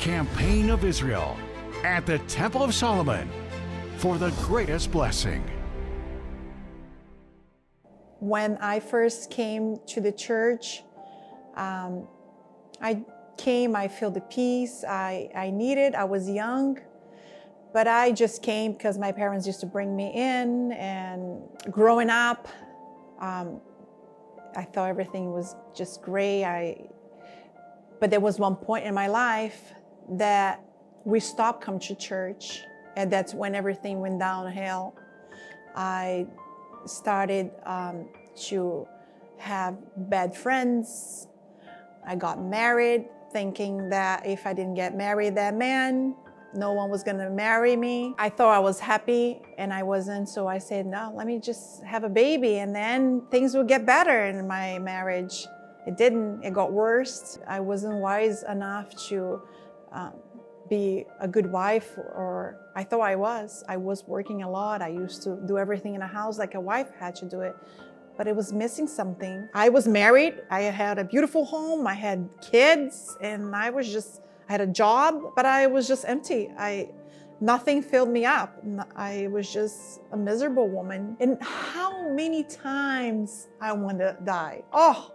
Campaign of Israel at the Temple of Solomon for the greatest blessing. When I first came to the church, I felt the peace I needed. I was young, but I just came because my parents used to bring me in. And growing up, I thought everything was just great. But there was one point in my life that we stopped coming to church, and that's when everything went downhill. I started to have bad friends. I got married thinking that if I didn't get married that man, no one was gonna marry me. I thought I was happy and I wasn't, so I said, no, let me just have a baby and then things will get better in my marriage. It didn't, it got worse. I wasn't wise enough to be a good wife, or I thought I was. I was working a lot. I used to do everything in the house like a wife had to do it, but it was missing something. I was married. I had a beautiful home. I had kids, and I had a job, but I was just empty. Nothing filled me up. I was just a miserable woman. And how many times I wanted to die? Oh,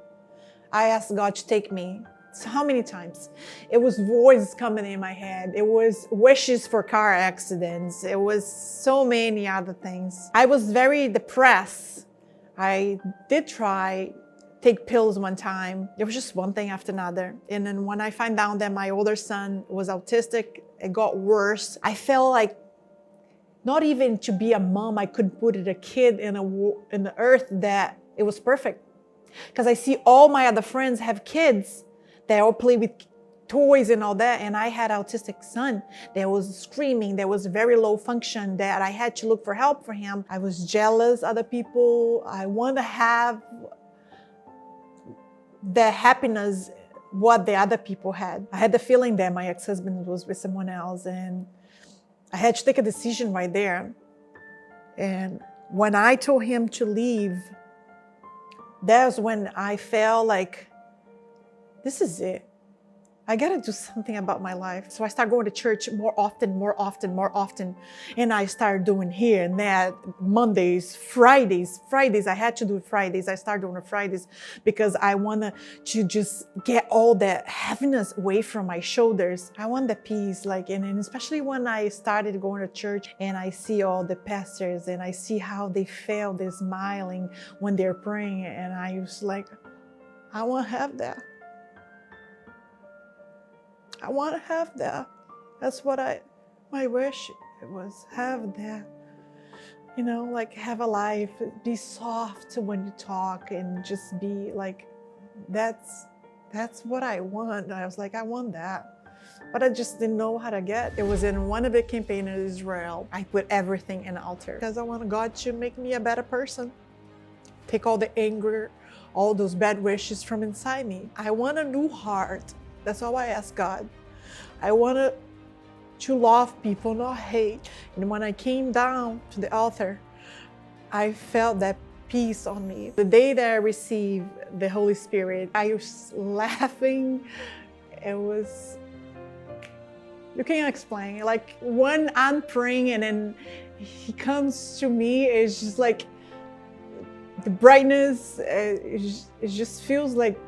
I asked God to take me. So how many times? It was voices coming in my head. It was wishes for car accidents. It was so many other things. I was very depressed. I did try take pills one time. It was just one thing after another. And then when I found out that my older son was autistic, it got worse. I felt like not even to be a mom, I could put a kid in the earth that it was perfect. Because I see all my other friends have kids. They all play with toys and all that. And I had an autistic son that was screaming, that was very low function, that I had to look for help for him. I was jealous of other people. I want to have the happiness what the other people had. I had the feeling that my ex-husband was with someone else, and I had to take a decision right there. And when I told him to leave, that's when I felt like, this is it. I gotta do something about my life. So I started going to church more often. And I started doing here and that, Mondays, Fridays. I had to do Fridays. I started doing Fridays because I wanted to just get all that heaviness away from my shoulders. I want the peace, and especially when I started going to church and I see all the pastors and I see how they feel, they're smiling when they're praying. And I was like, I want to have that. I want to have that. That's what my wish was, have that. Have a life, be soft when you talk and just be like, that's what I want. I was like, I want that. But I just didn't know how to get. It was in one of the campaigns in Israel. I put everything in the altar because I want God to make me a better person. Take all the anger, all those bad wishes from inside me. I want a new heart. That's all I ask God. I wanted to love people, not hate. And when I came down to the altar, I felt that peace on me. The day that I received the Holy Spirit, I was laughing. It was, you can't explain. Like when I'm praying and then He comes to me, it's just like the brightness, it just feels like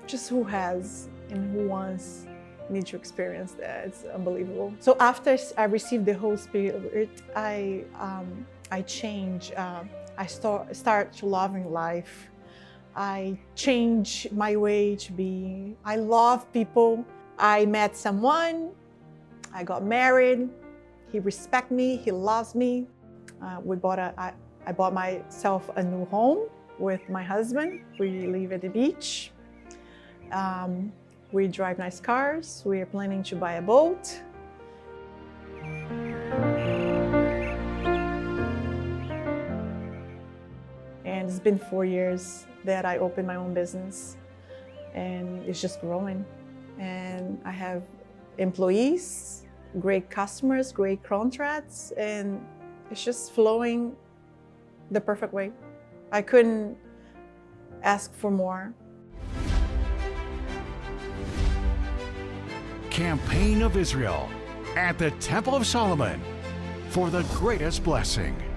just who has and who wants need to experience that. It's unbelievable. So after I received the Holy Spirit, I changed. I start to loving life. I changed my way to be. I love people. I met someone. I got married. He respects me. He loves me. I bought myself a new home with my husband. We live at the beach. We drive nice cars. We are planning to buy a boat. And it's been 4 years that I opened my own business, and it's just growing. And I have employees, great customers, great contracts, and it's just flowing the perfect way. I couldn't ask for more. campaign of Israel at the Temple of Solomon for the greatest blessing.